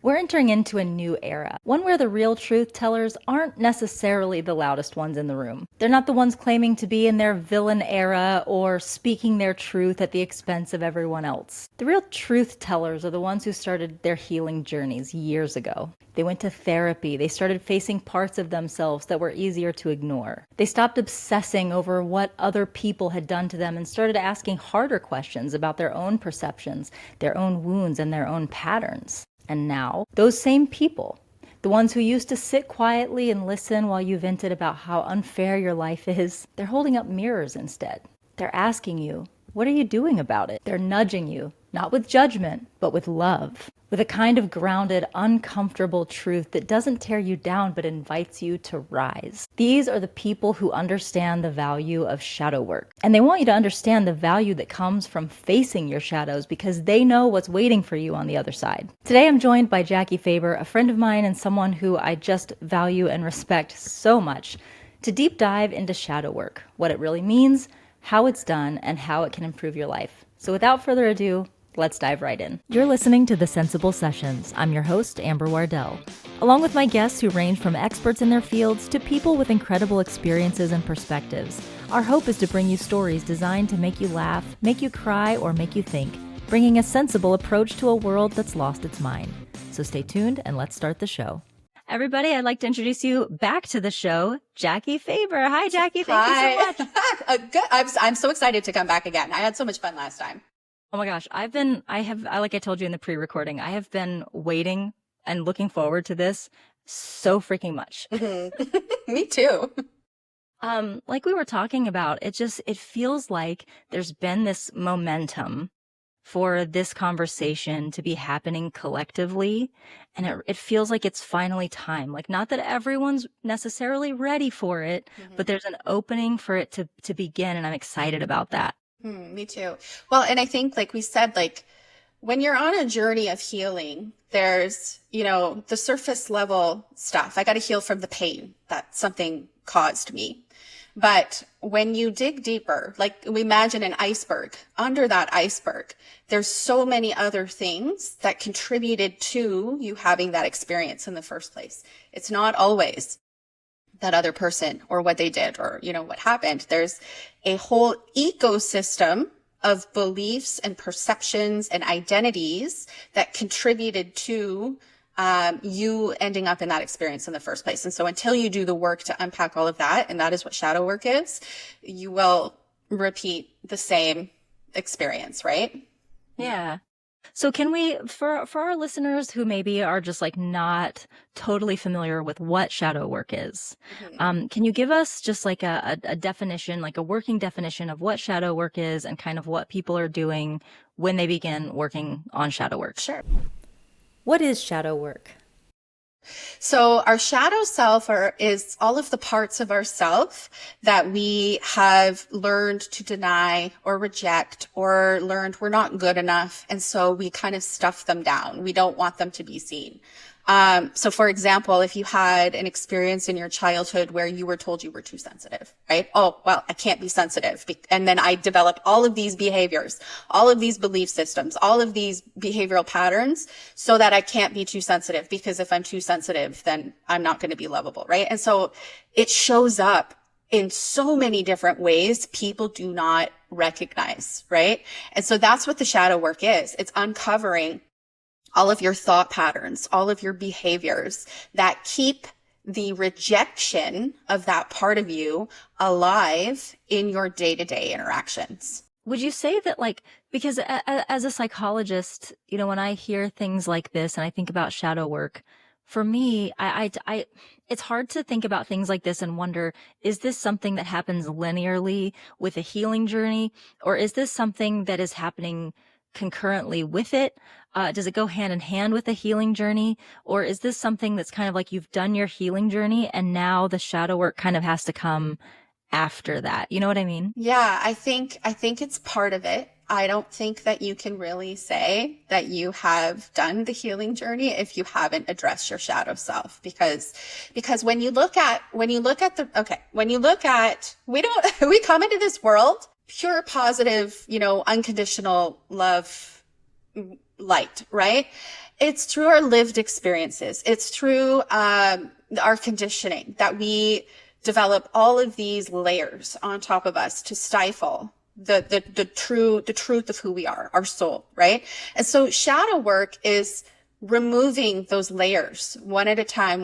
We're entering into a new era, one where the real truth tellers aren't necessarily the loudest ones in the room. They're not the ones claiming to be in their villain era or speaking their truth at the expense of everyone else. The real truth tellers are the ones who started their healing journeys years ago. They went to therapy. They started facing parts of themselves that were easier to ignore. They stopped obsessing over what other people had done to them and started asking harder questions about their own perceptions, their own wounds, and their own patterns. And now, those same people, the ones who used to sit quietly and listen while you vented about how unfair your life is, they're holding up mirrors instead. They're asking you, what are you doing about it? They're nudging you, not with judgment, but with love, with a kind of grounded, uncomfortable truth that doesn't tear you down but invites you to rise. These are the people who understand the value of shadow work. And they want you to understand the value that comes from facing your shadows because they know what's waiting for you on the other side. Today I'm joined by Jackie Faber, a friend of mine and someone who I just value and respect so much, to deep dive into shadow work, what it really means, how it's done, and how it can improve your life. So without further ado, let's dive right in. You're listening to The Sensible Sessions. I'm your host, Amber Wardell. Along with my guests who range from experts in their fields to people with incredible experiences and perspectives, our hope is to bring you stories designed to make you laugh, make you cry, or make you think, bringing a sensible approach to a world that's lost its mind. So stay tuned and let's start the show. Everybody, I'd like to introduce you back to the show, Jackie Faber. Hi, Jackie. Thank you so much. Good. I'm so excited to come back again. I had so much fun last time. Oh my gosh. Like I told you in the pre-recording, I have been waiting and looking forward to this so freaking much. Mm-hmm. Me too. Like we were talking about, it feels like there's been this momentum for this conversation to be happening collectively. And it feels like it's finally time. Like, not that everyone's necessarily ready for it, but there's an opening for it to begin. And I'm excited about that. Me too. Well, and I think, like we said, like when you're on a journey of healing, there's, the surface level stuff. I got to heal from the pain that something caused me. But when you dig deeper, like we imagine an iceberg, under that iceberg, there's so many other things that contributed to you having that experience in the first place. It's not always that other person or what they did or, what happened. There's a whole ecosystem of beliefs and perceptions and identities that contributed to you ending up in that experience in the first place. And so until you do the work to unpack all of that, and that is what shadow work is, you will repeat the same experience, right? Yeah. So can we, for our listeners who maybe are just like not totally familiar with what shadow work is, can you give us just like a definition, like a working definition of what shadow work is and kind of what people are doing when they begin working on shadow work? Sure. What is shadow work? So our shadow self is all of the parts of ourself that we have learned to deny or reject or learned we're not good enough. And so we kind of stuff them down. We don't want them to be seen. So for example, if you had an experience in your childhood where you were told you were too sensitive, right? Oh, well, I can't be sensitive. And then I developed all of these behaviors, all of these belief systems, all of these behavioral patterns so that I can't be too sensitive, because if I'm too sensitive, then I'm not going to be lovable, right? And so it shows up in so many different ways people do not recognize, right? And so that's what the shadow work is. It's uncovering all of your thought patterns, all of your behaviors that keep the rejection of that part of you alive in your day-to-day interactions. Would you say that, like, because as a psychologist, when I hear things like this and I think about shadow work, for me, it's hard to think about things like this and wonder, is this something that happens linearly with a healing journey, or is this something that is happening concurrently with it? Does it go hand in hand with a healing journey? Or is this something that's kind of like you've done your healing journey and now the shadow work kind of has to come after that? You know what I mean? Yeah, I think it's part of it. I don't think that you can really say that you have done the healing journey if you haven't addressed your shadow self, because when you look at we come into this world pure, positive, unconditional love, light, right? It's through our lived experiences. It's through our conditioning that we develop all of these layers on top of us to stifle the truth of who we are, our soul, right? And so shadow work is removing those layers one at a time,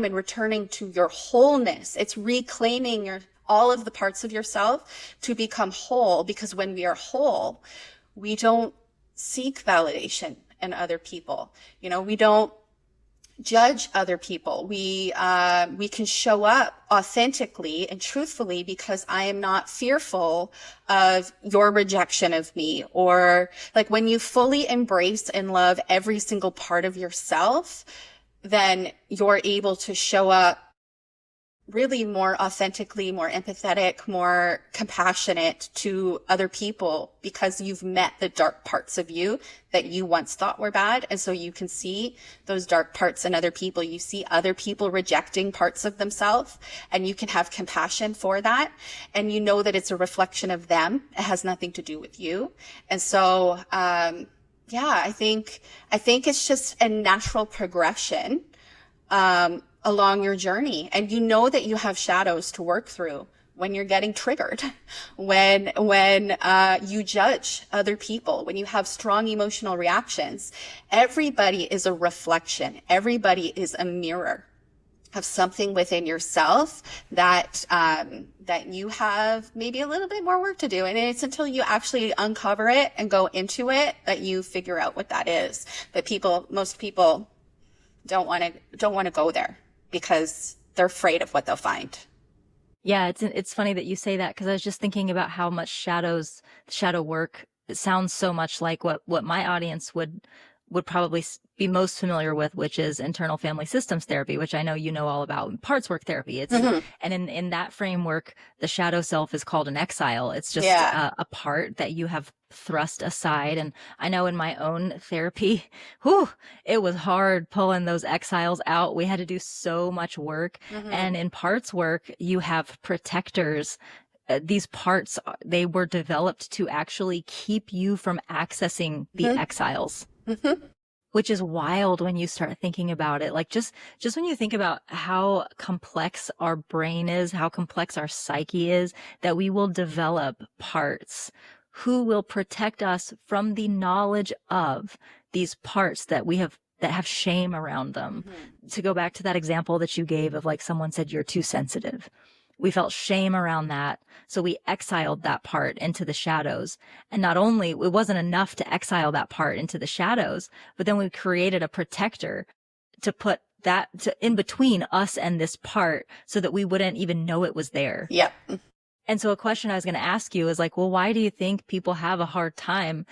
and returning to your wholeness. It's reclaiming all of the parts of yourself to become whole, because when we are whole, we don't seek validation in other people. We don't judge other people. We can show up authentically and truthfully because I am not fearful of your rejection of me. Or like when you fully embrace and love every single part of yourself, then you're able to show up really more authentically, more empathetic, more compassionate to other people, because you've met the dark parts of you that you once thought were bad. And so you can see those dark parts in other people. You see other people rejecting parts of themselves, and you can have compassion for that. And you know that it's a reflection of them. It has nothing to do with you. And so, I think it's just a natural progression, along your journey. And you know that you have shadows to work through when you're getting triggered, when you judge other people, when you have strong emotional reactions. Everybody is a reflection. Everybody is a mirror of something within yourself that you have maybe a little bit more work to do. And it's until you actually uncover it and go into it that you figure out what that is. But most people don't want to go there, because they're afraid of what they'll find. Yeah, it's funny that you say that, because I was just thinking about how much shadow work, it sounds so much like what my audience would probably be most familiar with, which is internal family systems therapy, which I know you know all about, parts work therapy. And in that framework, the shadow self is called an exile. It's just a part that you have thrust aside. And I know in my own therapy, it was hard pulling those exiles out. We had to do so much work. And in parts work, you have protectors. These parts, they were developed to actually keep you from accessing the exiles. Which is wild when you start thinking about it. Like just when you think about how complex our brain is, how complex our psyche is, that we will develop parts who will protect us from the knowledge of these parts that have shame around them. To go back to that example that you gave of like someone said, you're too sensitive. We felt shame around that. So we exiled that part into the shadows. And not only, it wasn't enough to exile that part into the shadows, but then we created a protector to put that in between us and this part so that we wouldn't even know it was there. Yep. And so a question I was going to ask you is like, well, why do you think people have a hard time,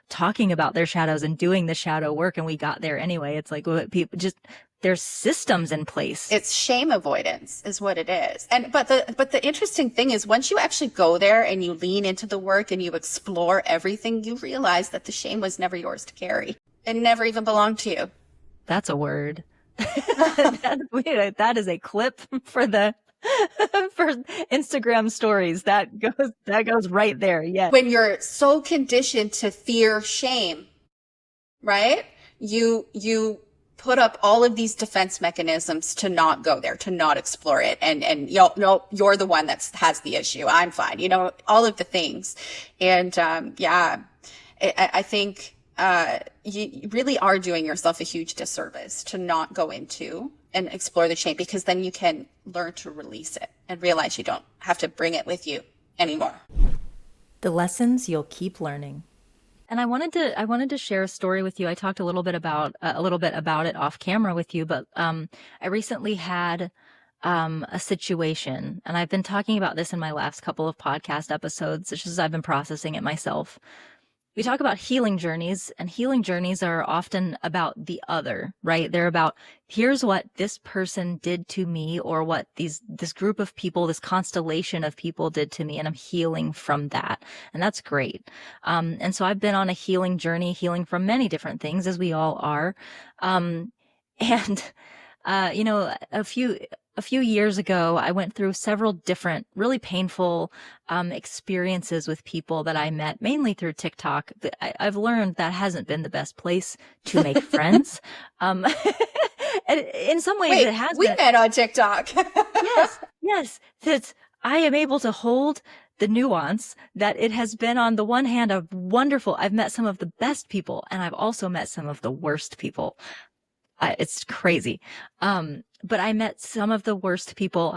talking about their shadows and doing the shadow work? And we got there anyway. It's like, well, people just, there's systems in place. It's shame avoidance is what it is. But the interesting thing is, once you actually go there and you lean into the work and you explore everything, you realize that the shame was never yours to carry. It never even belonged to you. That's a word. That is a clip for Instagram stories. That goes right there. Yeah. When you're so conditioned to fear shame, right? You put up all of these defense mechanisms to not go there, to not explore it. And you're the one that has the issue. I'm fine. All of the things. And, I think, you really are doing yourself a huge disservice to not go into and explore the shame, because then you can learn to release it and realize you don't have to bring it with you anymore. The lessons you'll keep learning. And I wanted to share a story with you. I talked a little bit about it off camera with you, but I recently had a situation, and I've been talking about this in my last couple of podcast episodes, just as I've been processing it myself. We talk about healing journeys, and healing journeys are often about the other, right? They're about, here's what this person did to me, or what this group of people, this constellation of people did to me, and I'm healing from that. And that's great. And so I've been on a healing journey, healing from many different things, as we all are. And A few years ago, I went through several different really painful experiences with people that I met mainly through TikTok. I've learned that hasn't been the best place to make friends. Um, and in some ways, Wait, it has we been. met on TikTok. Yes, yes. That I am able to hold the nuance that it has been on the one hand a wonderful. I've met some of the best people, and I've also met some of the worst people. It's crazy. But I met some of the worst people.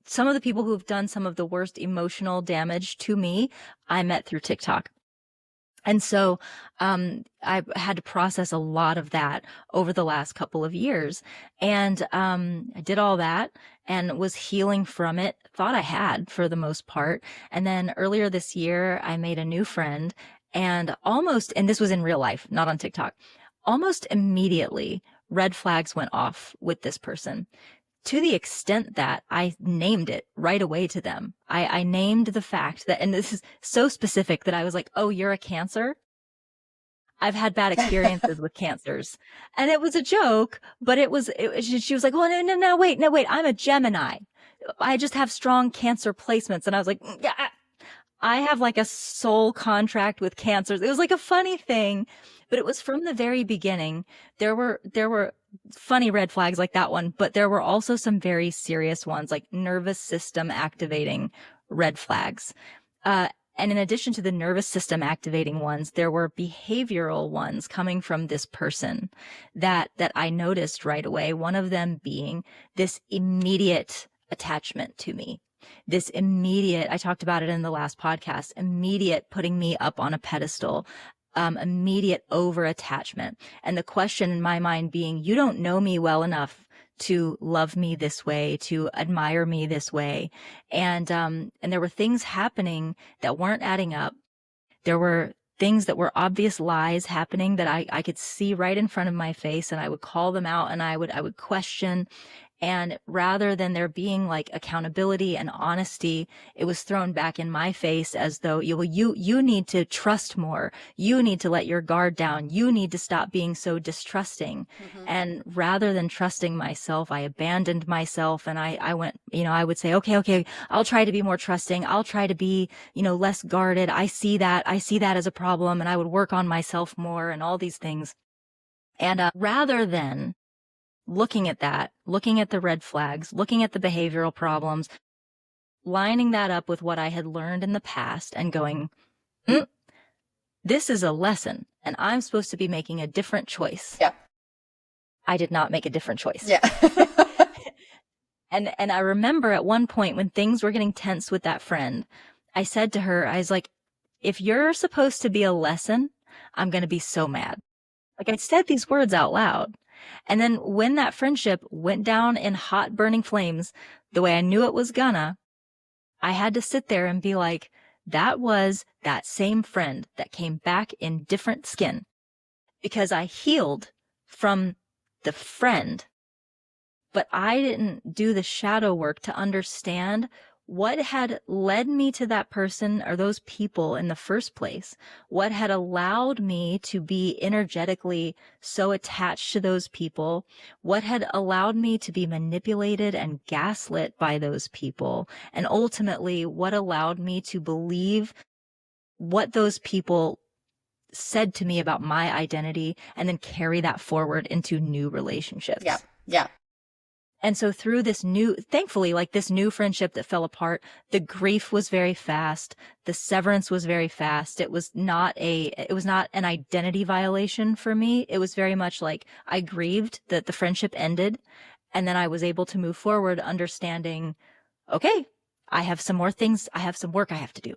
Some of the people who've done some of the worst emotional damage to me, I met through TikTok. And so, I had to process a lot of that over the last couple of years. And, I did all that and was healing from it, thought I had for the most part. And then earlier this year, I made a new friend and this was in real life, not on TikTok, almost immediately red flags went off with this person to the extent that I named it right away to them. I named the fact that, and this is so specific that I was like, oh, you're a Cancer. I've had bad experiences with cancers. And it was a joke, but she was like, oh, no, wait, I'm a Gemini. I just have strong Cancer placements. And I was like, yeah, I have like a soul contract with cancers. It was like a funny thing, but it was from the very beginning. There were funny red flags like that one, but there were also some very serious ones, like nervous system activating red flags. And in addition to the nervous system activating ones, there were behavioral ones coming from this person that I noticed right away. One of them being this immediate attachment to me. This immediate, I talked about it in the last podcast, immediate putting me up on a pedestal, immediate over attachment. And the question in my mind being, you don't know me well enough to love me this way, to admire me this way. And there were things happening that weren't adding up. There were things that were obvious lies happening that I could see right in front of my face, and I would call them out and I would question. And rather than there being like accountability and honesty, it was thrown back in my face as though you need to trust more. You need to let your guard down. You need to stop being so distrusting. Mm-hmm. And rather than trusting myself, I abandoned myself and I went, I would say, okay, I'll try to be more trusting. I'll try to be, less guarded. I see that as a problem, and I would work on myself more and all these things. And rather than looking at the red flags, looking at the behavioral problems, lining that up with what I had learned in the past and going, this is a lesson and I'm supposed to be making a different choice. Yeah. I did not make a different choice. Yeah. And I remember at one point when things were getting tense with that friend, I said to her, I was like, if you're supposed to be a lesson, I'm going to be so mad. Like I said these words out loud. And then when that friendship went down in hot burning flames, the way I knew it was gonna, I had to sit there and be like, that was that same friend that came back in different skin, because I healed from the friend, but I didn't do the shadow work to understand what had led me to that person or those people in the first place, what had allowed me to be energetically so attached to those people, what had allowed me to be manipulated and gaslit by those people, and ultimately what allowed me to believe what those people said to me about my identity and then carry that forward into new relationships. Yeah. Yeah. And so through thankfully, like this new friendship that fell apart, the grief was very fast. The severance was very fast. It was not an identity violation for me. It was very much like I grieved that the friendship ended. And then I was able to move forward understanding, okay, I have some more things. I have some work I have to do,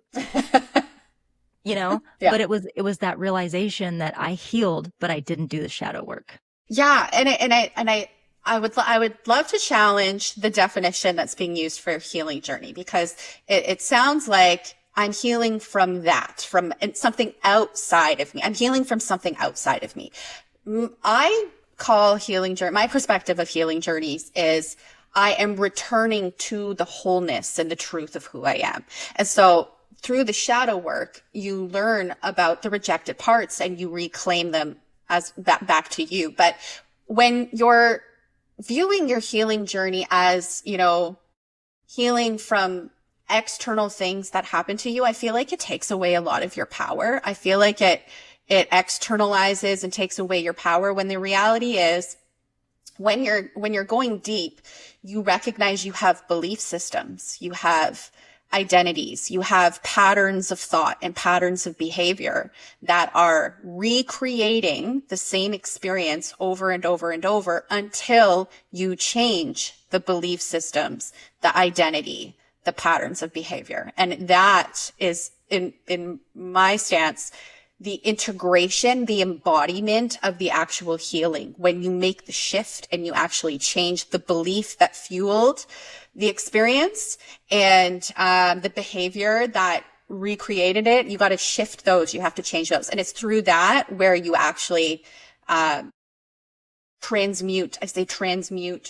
Yeah. But it was that realization that I healed, but I didn't do the shadow work. Yeah. I would love to challenge the definition that's being used for healing journey, because it sounds like I'm healing from something outside of me. I'm healing from something outside of me. I call my perspective of healing journeys is I am returning to the wholeness and the truth of who I am. And so through the shadow work, you learn about the rejected parts and you reclaim them as back to you. But when you're viewing your healing journey as, healing from external things that happen to you, I feel like it takes away a lot of your power. I feel like it externalizes and takes away your power, when the reality is, when you're going deep, you recognize you have belief systems, you have identities, you have patterns of thought and patterns of behavior that are recreating the same experience over and over and over until you change the belief systems, the identity, the patterns of behavior. And that is, in my stance, the integration, the embodiment of the actual healing. When you make the shift and you actually change the belief that fueled the experience and the behavior that recreated it, you got to shift those. You have to change those. And it's through that where you actually transmute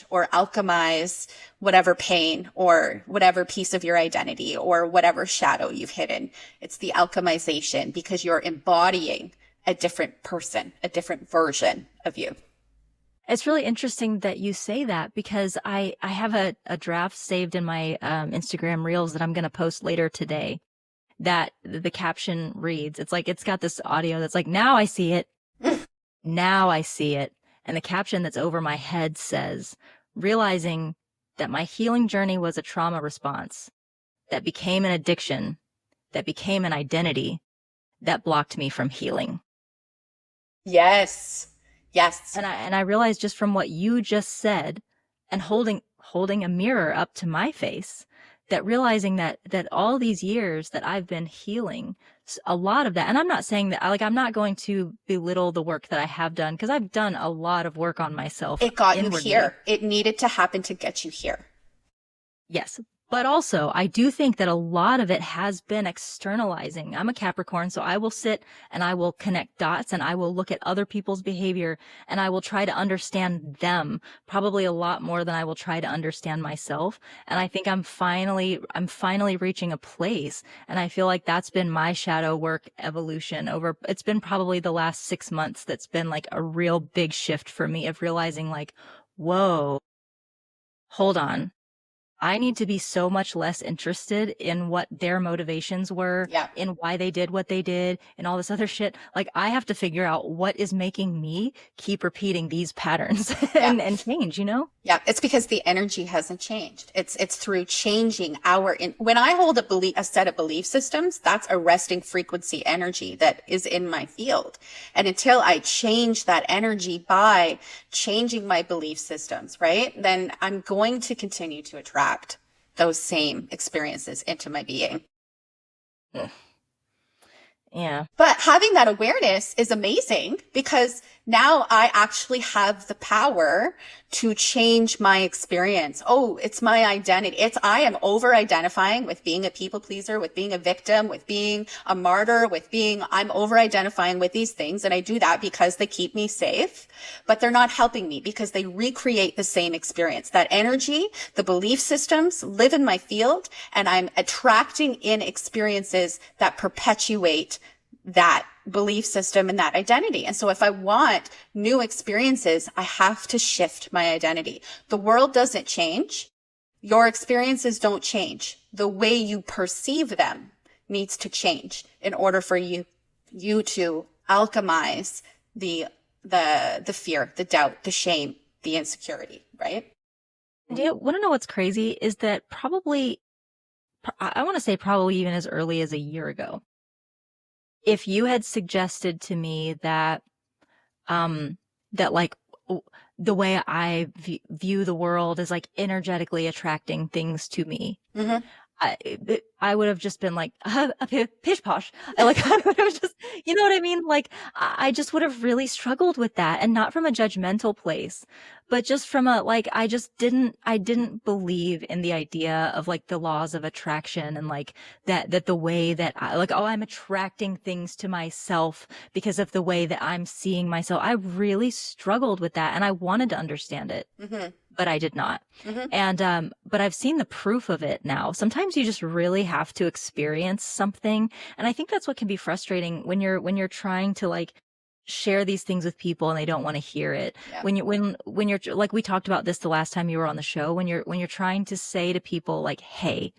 or alchemize whatever pain or whatever piece of your identity or whatever shadow you've hidden. It's the alchemization, because you're embodying a different person, a different version of you. It's really interesting that you say that, because I have a draft saved in my Instagram Reels that I'm going to post later today, that the caption reads, it's got this audio that's like, now I see it. Now I see it. And the caption that's over my head says, realizing that my healing journey was a trauma response that became an addiction, that became an identity that blocked me from healing. Yes. Yes. And I realized, just from what you just said, and holding a mirror up to my face, that realizing that all these years that I've been healing, a lot of that, and I'm not saying that, I'm not going to belittle the work that I have done, because I've done a lot of work on myself. It got you here. It needed to happen to get you here. Yes. But also, I do think that a lot of it has been externalizing. I'm a Capricorn, so I will sit and I will connect dots, and I will look at other people's behavior, and I will try to understand them probably a lot more than I will try to understand myself. And I think I'm finally reaching a place, and I feel like that's been my shadow work evolution it's been probably the last 6 months that's been like a real big shift for me, of realizing like, whoa, hold on. I need to be so much less interested in what their motivations were, in why they did what they did, and all this other shit. Like, I have to figure out what is making me keep repeating these patterns and change, Yeah, it's because the energy hasn't changed. It's through changing when I hold a set of belief systems, that's a resting frequency energy that is in my field. And until I change that energy by changing my belief systems, right, then I'm going to continue to attract those same experiences into my being. Yeah. But having that awareness is amazing, because now I actually have the power to change my experience. Oh, it's my identity. I am over identifying with being a people pleaser, with being a victim, with being a martyr, I'm over identifying with these things. And I do that because they keep me safe, but they're not helping me, because they recreate the same experience. That energy, the belief systems live in my field, and I'm attracting in experiences that perpetuate that belief system and that identity. And so if I want new experiences, I have to shift my identity. The world doesn't change. Your experiences don't change. The way you perceive them needs to change in order for you to alchemize the fear, the doubt, the shame, the insecurity, right? Do you want to know what's crazy is that I want to say probably even as early as a year ago, if you had suggested to me that like the way I view the world is like energetically attracting things to me, Mm-hmm. I would have just been like, pish posh. I would have just, you know what I mean? Like, I just would have really struggled with that, and not from a judgmental place, but just from I didn't believe in the idea of like the laws of attraction, and like that the way that I'm attracting things to myself because of the way that I'm seeing myself. I really struggled with that, and I wanted to understand it. Mm-hmm. But I did not. Mm-hmm. And, but I've seen the proof of it now. Sometimes you just really have to experience something. And I think that's what can be frustrating when you're trying to like share these things with people and they don't want to hear it. Yeah. When you're like, we talked about this the last time you were on the show, when you're trying to say to people like, hey,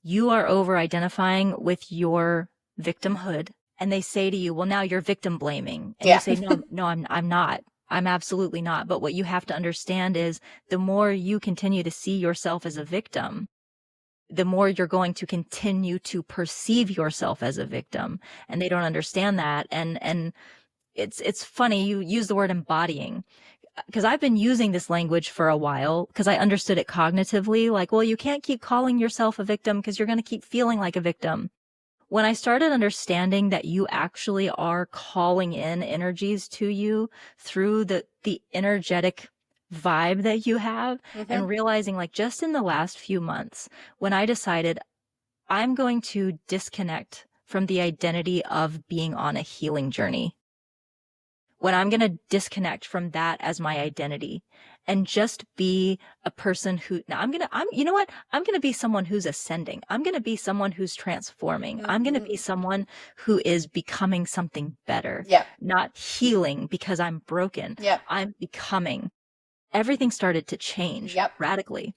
you are over identifying with your victimhood, and they say to you, well, now you're victim blaming, and you say, no, I'm not. I'm absolutely not. But what you have to understand is the more you continue to see yourself as a victim, the more you're going to continue to perceive yourself as a victim. And they don't understand that. And it's funny. You use the word embodying, because I've been using this language for a while because I understood it cognitively. Like, well, you can't keep calling yourself a victim because you're going to keep feeling like a victim. When I started understanding that you actually are calling in energies to you through the energetic vibe that you have, and realizing, like, just in the last few months, when I decided I'm going to disconnect from the identity of being on a healing journey, when I'm going to disconnect from that as my identity and just be a person who, now you know what? I'm going to be someone who's ascending. I'm going to be someone who's transforming. I'm going to be someone who is becoming something better, not healing because I'm broken. I'm becoming. Everything started to change radically.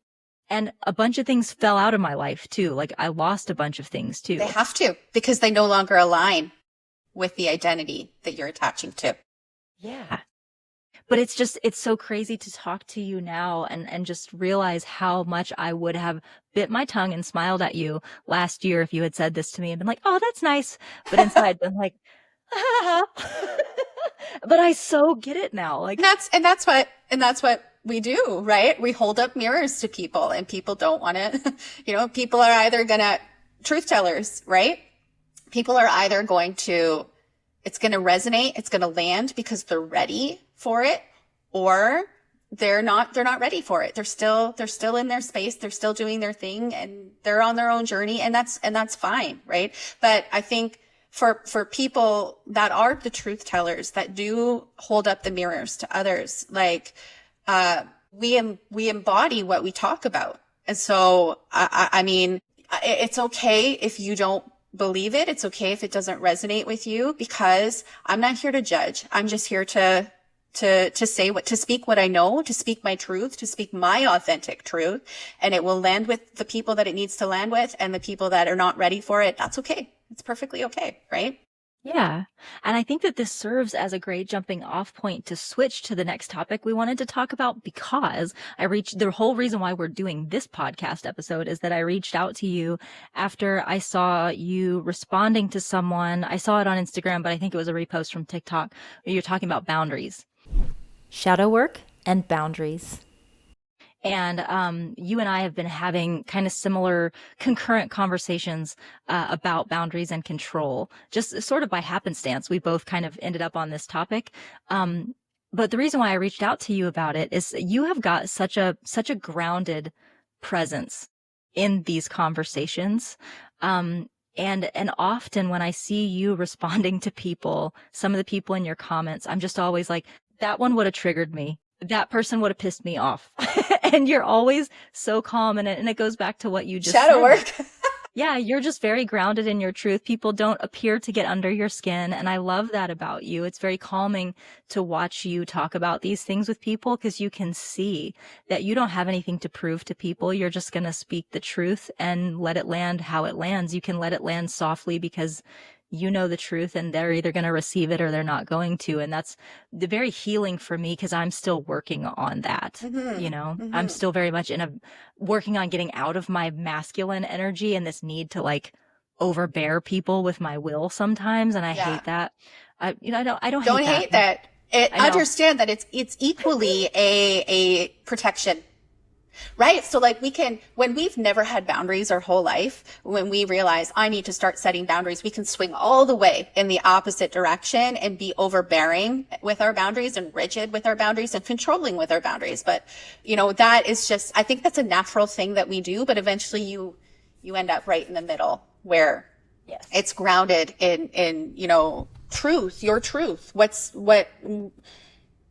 And a bunch of things fell out of my life too. Like, I lost a bunch of things too. They have to, because they no longer align with the identity that you're attaching to. Yeah. But it's so crazy to talk to you now and just realize how much I would have bit my tongue and smiled at you last year if you had said this to me and been like, oh, that's nice. But inside been like, ah. But I so get it now. Like, that's what we do, right? We hold up mirrors to people, and people don't want to, people are either truth tellers, right? People are either it's going to resonate, it's going to land because they're ready for it, or they're not ready for it. They're still in their space. They're still doing their thing, and they're on their own journey, and that's fine. Right. But I think for people that are the truth tellers, that do hold up the mirrors to others, like, we embody what we talk about. And so, I mean, it's okay if you don't believe it. It's okay if it doesn't resonate with you, because I'm not here to judge. I'm just here to speak what I know, to speak my truth, to speak my authentic truth, and it will land with the people that it needs to land with, and the people that are not ready for it, that's okay. It's perfectly okay, right? Yeah. And I think that this serves as a great jumping off point to switch to the next topic we wanted to talk about, because the whole reason why we're doing this podcast episode is that I reached out to you after I saw you responding to someone. I saw it on Instagram, but I think it was a repost from TikTok where you're talking about boundaries. Shadow work and boundaries. And you and I have been having kind of similar concurrent conversations about boundaries and control, just sort of by happenstance. We both kind of ended up on this topic. But the reason why I reached out to you about it is you have got such a grounded presence in these conversations. And often when I see you responding to people, some of the people in your comments, I'm just always like, that one would have triggered me. That person would have pissed me off. And you're always so calm. And it goes back to what you just Shadow said. work. Yeah, you're just very grounded in your truth. People don't appear to get under your skin. And I love that about you. It's very calming to watch you talk about these things with people, because you can see that you don't have anything to prove to people. You're just going to speak the truth and let it land how it lands. You can let it land softly because you know the truth, and they're either going to receive it or they're not going to. And that's very healing for me, because I'm still working on that. I'm still very much working on getting out of my masculine energy and this need to like overbear people with my will sometimes. And I hate that. I don't hate that. Understand that it's equally a protection. Right. So like when we've never had boundaries our whole life, when we realize I need to start setting boundaries, we can swing all the way in the opposite direction and be overbearing with our boundaries and rigid with our boundaries and controlling with our boundaries. But, that is just, I think that's a natural thing that we do, but eventually you end up right in the middle where it's grounded in, truth, your truth,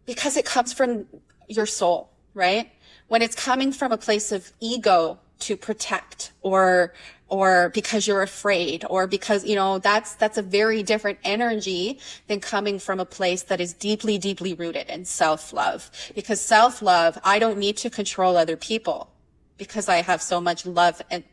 because it comes from your soul, right? When it's coming from a place of ego to protect or or because you're afraid, or because, that's a very different energy than coming from a place that is deeply, deeply rooted in self-love. Because self-love, I don't need to control other people, because I have so much love and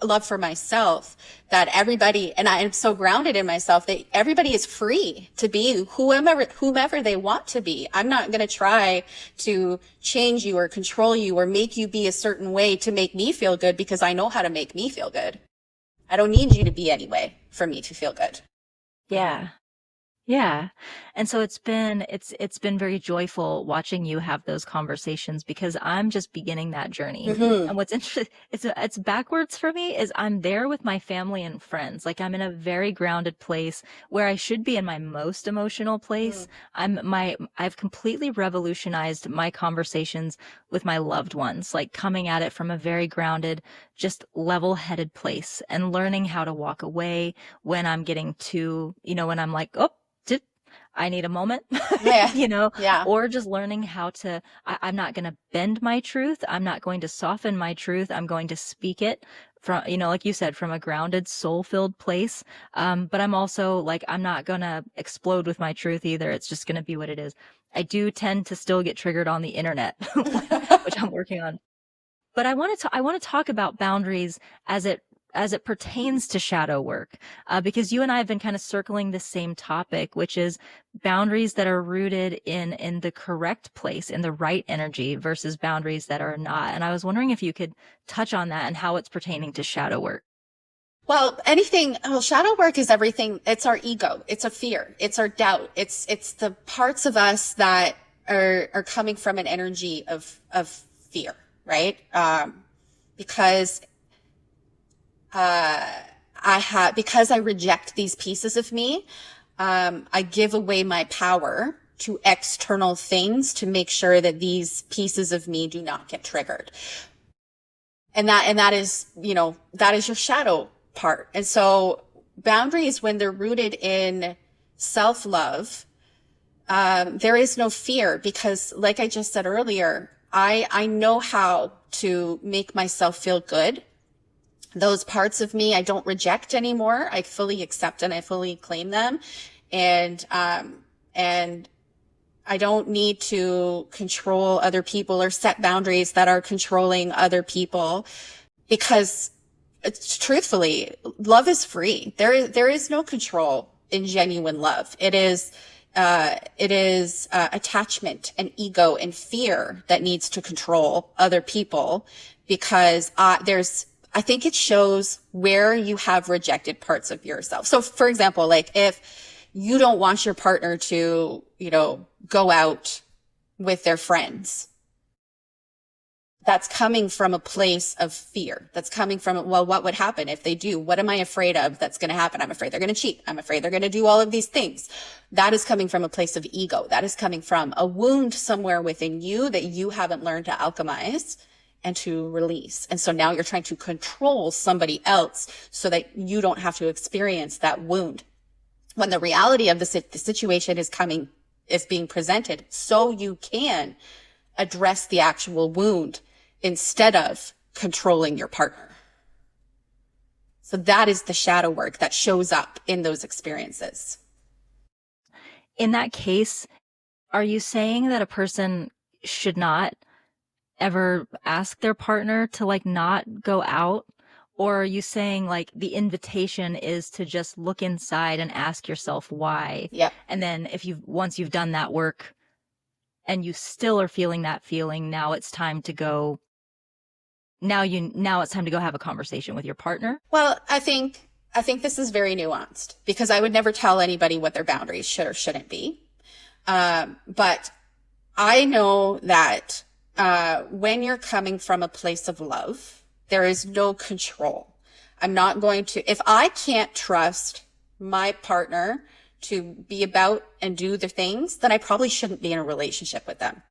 love for myself, that everybody, and I am so grounded in myself that everybody is free to be whomever they want to be. I'm not going to try to change you or control you or make you be a certain way to make me feel good, because I know how to make me feel good. I don't need you to be any way for me to feel good. Yeah. Yeah. And so it's been very joyful watching you have those conversations, because I'm just beginning that journey. Mm-hmm. And what's interesting, it's backwards for me, is I'm there with my family and friends. Like, I'm in a very grounded place where I should be in my most emotional place. I've completely revolutionized my conversations with my loved ones, like coming at it from a very grounded, just level-headed place, and learning how to walk away when I'm getting too, when I'm like, oh, I need a moment, Yeah. Yeah. or just learning how to, I'm not going to bend my truth. I'm not going to soften my truth. I'm going to speak it from, like you said, from a grounded, soul-filled place. But I'm also like, I'm not going to explode with my truth either. It's just going to be what it is. I do tend to still get triggered on the internet, which I'm working on. But I want to talk about boundaries as it pertains to shadow work, because you and I have been kind of circling the same topic, which is boundaries that are rooted in the correct place, in the right energy, versus boundaries that are not. And I was wondering if you could touch on that and how it's pertaining to shadow work. Well, shadow work is everything. It's our ego. It's a fear. It's our doubt. It's the parts of us that are coming from an energy of fear, right? Because because I reject these pieces of me, I give away my power to external things to make sure that these pieces of me do not get triggered. And that is, that is your shadow part. And so boundaries, when they're rooted in self-love, there is no fear, because like I just said earlier, I know how to make myself feel good. Those parts of me I don't reject anymore. I fully accept and I fully claim them. And I don't need to control other people or set boundaries that are controlling other people, because truthfully, love is free. There is no control in genuine love. It is attachment and ego and fear that needs to control other people, because I think it shows where you have rejected parts of yourself. So for example, like if you don't want your partner to, go out with their friends, that's coming from a place of fear. That's coming from, well, what would happen if they do? What am I afraid of that's going to happen? I'm afraid they're going to cheat. I'm afraid they're going to do all of these things. That is coming from a place of ego. That is coming from a wound somewhere within you that you haven't learned to alchemize and to release. And so now you're trying to control somebody else so that you don't have to experience that wound, when the reality of the situation is being presented so you can address the actual wound instead of controlling your partner. So that is the shadow work that shows up in those experiences. In that case, are you saying that a person should not ever ask their partner to not go out? Or are you saying the invitation is to just look inside and ask yourself why? Yeah. And then once you've done that work and you still are feeling that feeling, now it's time to go. Now it's time to go have a conversation with your partner. Well, I think this is very nuanced, because I would never tell anybody what their boundaries should or shouldn't be. But I know that when you're coming from a place of love, there is no control. I'm not going to, if I can't trust my partner to be about and do the things, then I probably shouldn't be in a relationship with them.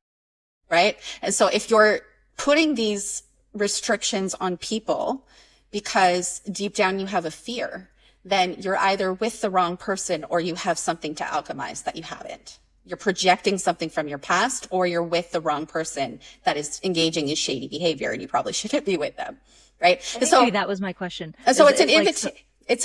Right? And so if you're putting these restrictions on people because deep down you have a fear, then you're either with the wrong person or you have something to alchemize that you haven't. You're projecting something from your past, or you're with the wrong person that is engaging in shady behavior and you probably shouldn't be with them. right? I think maybe that was my question. And so it's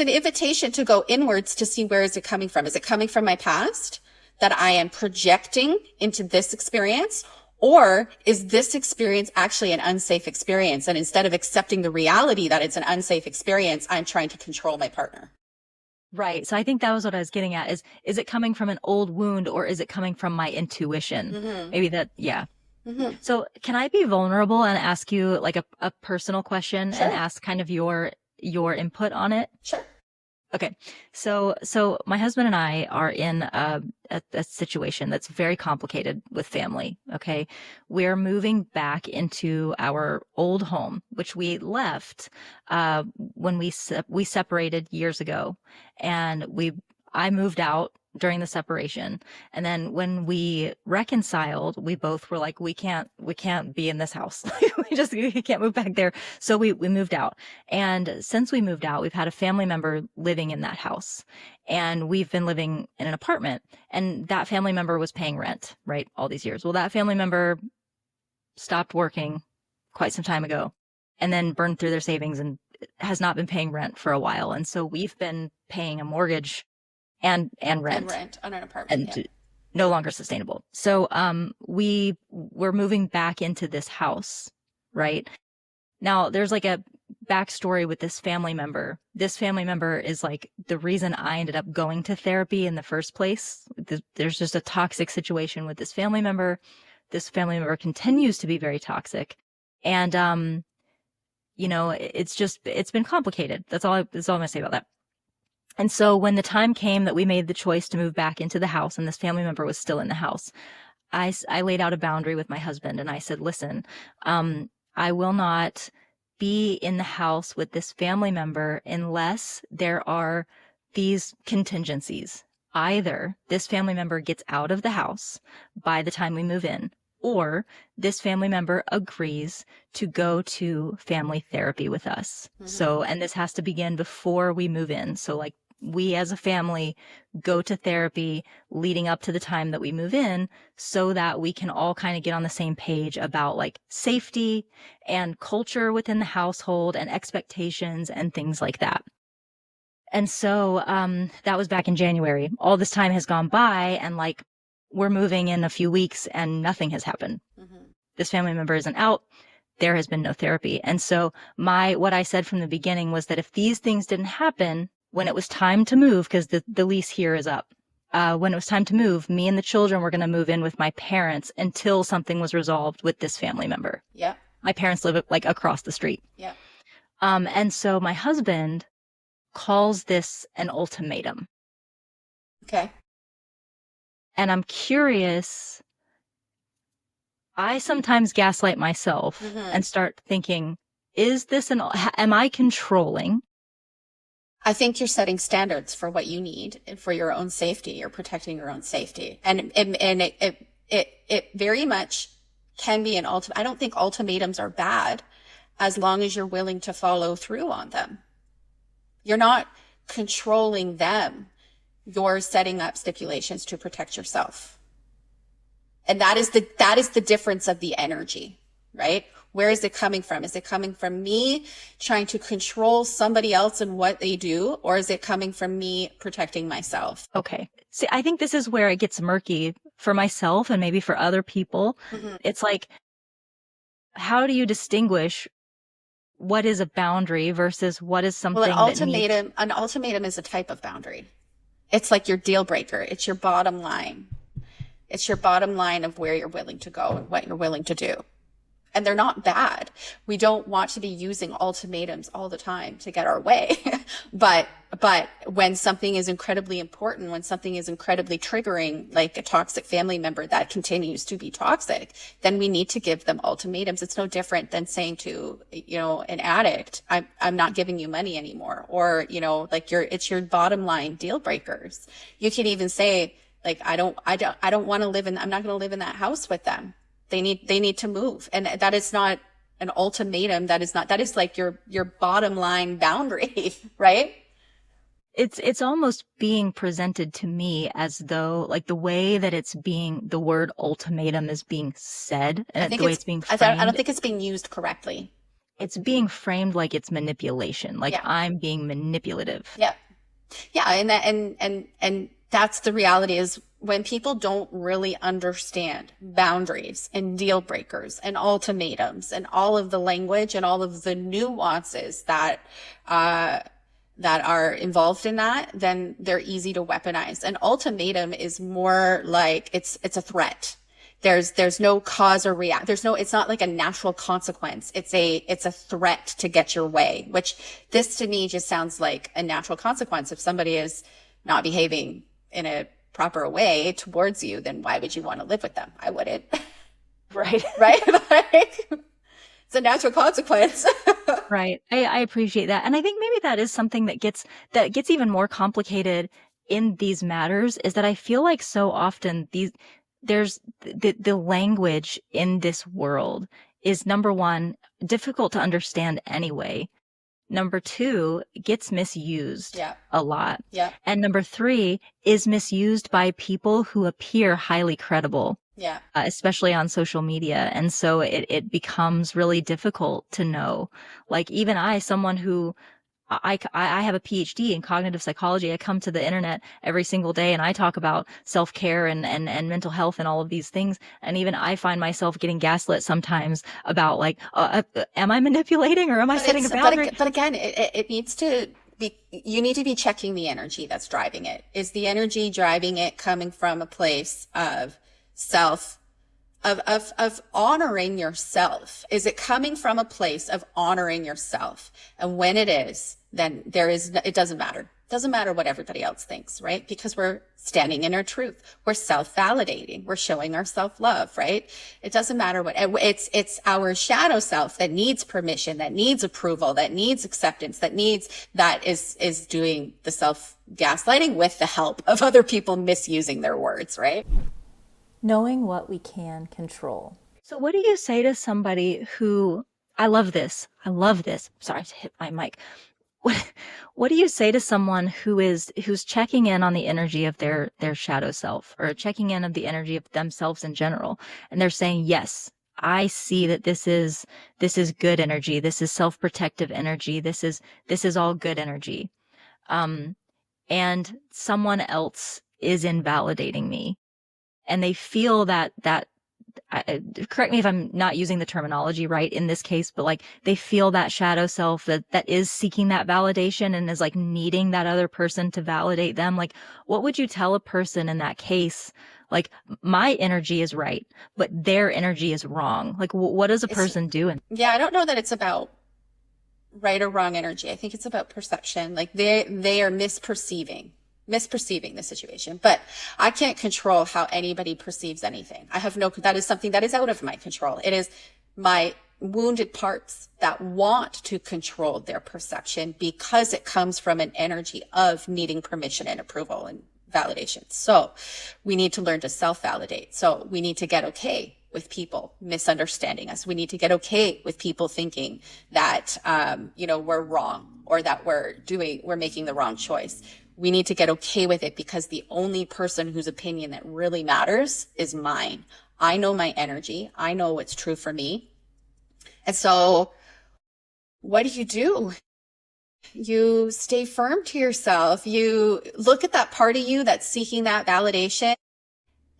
an invitation to go inwards to see, where is it coming from? Is it coming from my past that I am projecting into this experience? Or is this experience actually an unsafe experience? And instead of accepting the reality that it's an unsafe experience, I'm trying to control my partner. Right. So I think that was what I was getting at is it coming from an old wound, or is it coming from my intuition? Mm-hmm. Maybe that, yeah. Mm-hmm. So can I be vulnerable and ask you like a personal question Sure. and ask kind of your input on it? Sure. Okay. So my husband and I are in a situation that's very complicated with family. Okay. We're moving back into our old home, which we left, when we separated years ago, and I moved out during the separation. And then when we reconciled, we both were like, we can't be in this house. We can't move back there. So we moved out. And since we moved out, we've had a family member living in that house, and we've been living in an apartment, and that family member was paying rent, right? All these years. Well, that family member stopped working quite some time ago and then burned through their savings and has not been paying rent for a while. And so we've been paying a mortgage and rent. And rent on an apartment. And no longer sustainable. So we're moving back into this house, right? Now there's like a backstory with this family member. This family member is like the reason I ended up going to therapy in the first place. There's just a toxic situation with this family member. This family member continues to be very toxic. And it's been complicated. That's all I'm gonna say about that. And so when the time came that we made the choice to move back into the house and this family member was still in the house, I laid out a boundary with my husband, and I said, listen, I will not be in the house with this family member unless there are these contingencies. Either this family member gets out of the house by the time we move in, or this family member agrees to go to family therapy with us. Mm-hmm. So, and this has to begin before we move in. So like, we as a family go to therapy leading up to the time that we move in, so that we can all kind of get on the same page about like safety and culture within the household and expectations and things like that. And so that was back in January. All this time has gone by, and like, we're moving in a few weeks and nothing has happened. Mm-hmm. This family member isn't out. There has been no therapy. And so what I said from the beginning was that if these things didn't happen, when it was time to move, because the lease here is up, when it was time to move, me and the children were going to move in with my parents until something was resolved with this family member. Yeah. My parents live like across the street. Yeah. And so my husband calls this an ultimatum. Okay. And I'm curious, I sometimes gaslight myself and start thinking, am I controlling? I think you're setting standards for what you need and for your own safety. You're protecting your own safety. And it very much can be an ultimate. I don't think ultimatums are bad as long as you're willing to follow through on them. You're not controlling them. You're setting up stipulations to protect yourself. And that is the difference of the energy, right? Where is it coming from? Is it coming from me trying to control somebody else and what they do? Or is it coming from me protecting myself? Okay. See, I think this is where it gets murky for myself and maybe for other people. Mm-hmm. It's like, how do you distinguish what is a boundary versus what is something an ultimatum is a type of boundary. It's like your deal breaker. It's your bottom line. It's your bottom line of where you're willing to go and what you're willing to do. And they're not bad. We don't want to be using ultimatums all the time to get our way. But when something is incredibly important, when something is incredibly triggering, like a toxic family member that continues to be toxic, then we need to give them ultimatums. It's no different than saying to, an addict, I'm not giving you money anymore. Or, like it's your bottom line deal breakers. You can even say, like, I don't want to I'm not going to live in that house with them. They need to move. And that is not an ultimatum. That is like your bottom line boundary, right? It's almost being presented to me as though like the way that the word ultimatum is being said and the way it's being framed. I don't think it's being used correctly. it's being framed like it's manipulation, like Yeah. I'm being manipulative. Yeah. Yeah. And that's the reality, is when people don't really understand boundaries and deal breakers and ultimatums and all of the language and all of the nuances that, that are involved in that, then they're easy to weaponize. An ultimatum is more like it's a threat. There's no cause or react. It's not like a natural consequence. It's a threat to get your way, which this to me just sounds like a natural consequence. If somebody is not behaving in a proper way towards you, then why would you want to live with them? I wouldn't. Right. Right? Like, it's a natural consequence. Right. I appreciate that. And I think maybe that is something that gets even more complicated in these matters, is that I feel like so often there's the language in this world is, number one, difficult to understand anyway. Number two, gets misused Yeah. a lot. Yeah. And number three, is misused by people who appear highly credible. Yeah. Especially on social media. And so it becomes really difficult to know. Like, even someone who I have a PhD in cognitive psychology. I come to the internet every single day and I talk about self-care and mental health and all of these things. And even I find myself getting gaslit sometimes about, like, am I manipulating, or am I setting a boundary? But again, it needs to be, you need to be checking the energy that's driving it. Is the energy driving it coming from a place of self, of honoring yourself? Is it coming from a place of honoring yourself? And when it is, then it doesn't matter. It doesn't matter what everybody else thinks, right? Because we're standing in our truth. We're self-validating. We're showing our self-love, right? It doesn't matter what it's our shadow self that needs permission, that needs approval, that needs acceptance, that is doing the self-gaslighting with the help of other people misusing their words, right? Knowing what we can control. So what do you say to somebody who, I love this. Sorry, I hit my mic. What do you say to someone who's checking in on the energy of their shadow self, or checking in of the energy of themselves in general, and they're saying, yes, I see that this is good energy, this is self-protective energy, this is all good energy, and someone else is invalidating me, and they feel that correct me if I'm not using the terminology right in this case, but like, they feel that shadow self that is seeking that validation and is like needing that other person to validate them. Like, what would you tell a person in that case? Like, my energy is right, but their energy is wrong. Like, what does a person do? Yeah, I don't know that it's about right or wrong energy. I think it's about perception. Like, they are misperceiving the situation, but I can't control how anybody perceives anything. That is something that is out of my control. It is my wounded parts that want to control their perception, because it comes from an energy of needing permission and approval and validation. So we need to learn to self-validate. So we need to get okay with people misunderstanding us. We need to get okay with people thinking that, we're wrong, or that we're making the wrong choice. We need to get okay with it, because the only person whose opinion that really matters is mine. I know my energy. I know what's true for me. And so what do? You stay firm to yourself. You look at that part of you that's seeking that validation,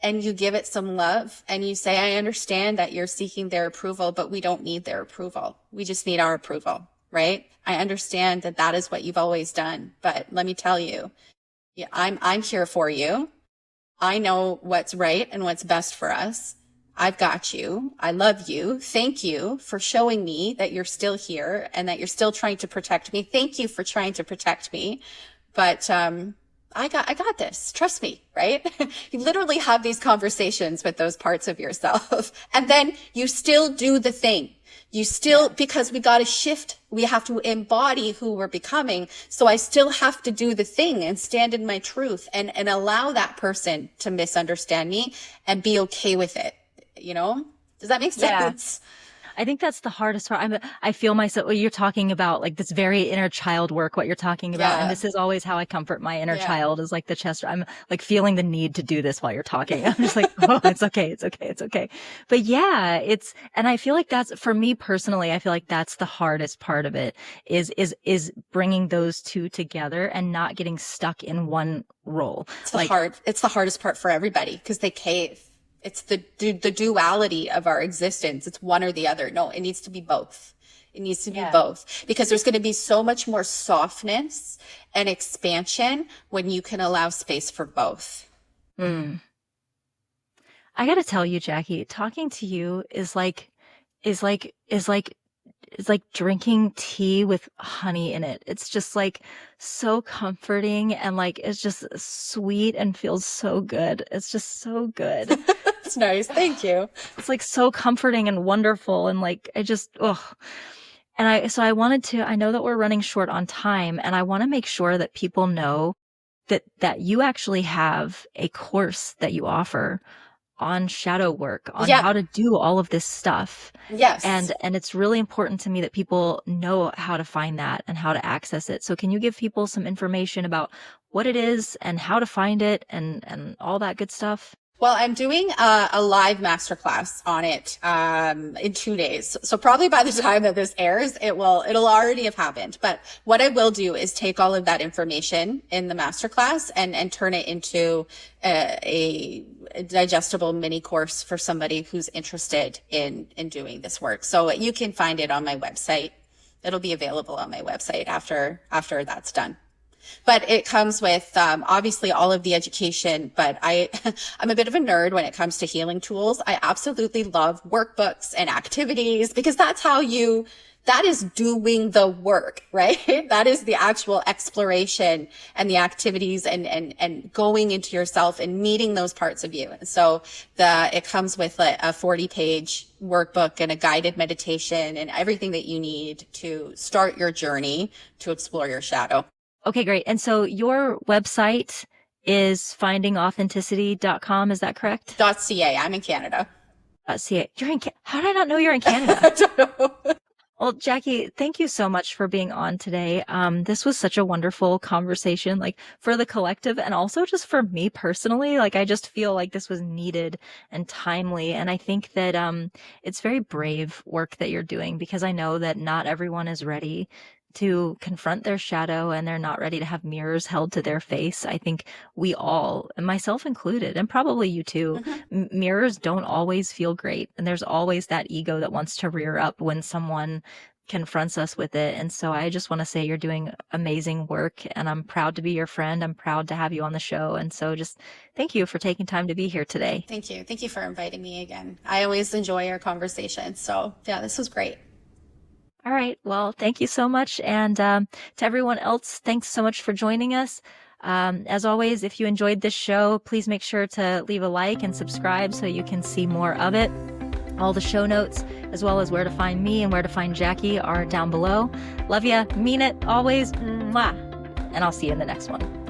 and you give it some love, and you say, I understand that you're seeking their approval, but we don't need their approval. We just need our approval. Right? I understand that is what you've always done, but let me tell you, I'm here for you. I know what's right and what's best for us. I've got you. I love you. Thank you for showing me that you're still here and that you're still trying to protect me. Thank you for trying to protect me. But, I got this. Trust me, right? You literally have these conversations with those parts of yourself, and then you still do the thing. Because we got to shift, we have to embody who we're becoming. So I still have to do the thing and stand in my truth and allow that person to misunderstand me and be okay with it. Does that make sense? I think that's the hardest part. I feel myself, you're talking about like this very inner child work, what you're talking about. And Yeah. this is always how I comfort my inner Yeah. child is like the chest. I'm like feeling the need to do this while you're talking. I'm just like, oh, it's okay. It's okay. It's okay. But yeah, and I feel like that's for me personally, I feel like that's the hardest part of it is bringing those two together and not getting stuck in one role. It's the hardest part for everybody because they cave. It's the duality of our existence. It's one or the other. No, it needs to be both. It needs to be both because there's going to be so much more softness and expansion when you can allow space for both. I got to tell you, Jackie, talking to you is like drinking tea with honey in it. It's just like so comforting and like it's just sweet and feels so good. It's just so good. It's nice. Thank you. It's like so comforting and wonderful and like I just And I know that we're running short on time and I want to make sure that people know that you actually have a course that you offer on shadow work, on how to do all of this stuff. Yes. And it's really important to me that people know how to find that and how to access it. So can you give people some information about what it is and how to find it and all that good stuff? Well, I'm doing a live masterclass on it in 2 days. So probably by the time that this airs, it'll already have happened. But what I will do is take all of that information in the masterclass and turn it into a digestible mini course for somebody who's interested in doing this work. So you can find it on my website. It'll be available on my website after that's done. But it comes with obviously all of the education, but I'm a bit of a nerd when it comes to healing tools. I absolutely love workbooks and activities because that is doing the work, right? That is the actual exploration and the activities and going into yourself and meeting those parts of you. And so it comes with a 40-page workbook and a guided meditation and everything that you need to start your journey to explore your shadow. Okay, great. And so your website is findingauthenticity.com. Is that correct? .ca. I'm in Canada. .ca. How did I not know you're in Canada? I don't know. Well, Jackie, thank you so much for being on today. This was such a wonderful conversation, like for the collective and also just for me personally. Like, I just feel like this was needed and timely. And I think that, it's very brave work that you're doing because I know that not everyone is ready to confront their shadow and they're not ready to have mirrors held to their face. I think we all, and myself included, and probably you too, mirrors don't always feel great. And there's always that ego that wants to rear up when someone confronts us with it. And so I just want to say you're doing amazing work and I'm proud to be your friend. I'm proud to have you on the show. And so just thank you for taking time to be here today. Thank you. Thank you for inviting me again. I always enjoy our conversation. So yeah, this was great. All right. Well, thank you so much. And to everyone else, thanks so much for joining us. As always, if you enjoyed this show, please make sure to leave a like and subscribe so you can see more of it. All the show notes, as well as where to find me and where to find Jackie, are down below. Love ya. Mean it. Always. Mwah. And I'll see you in the next one.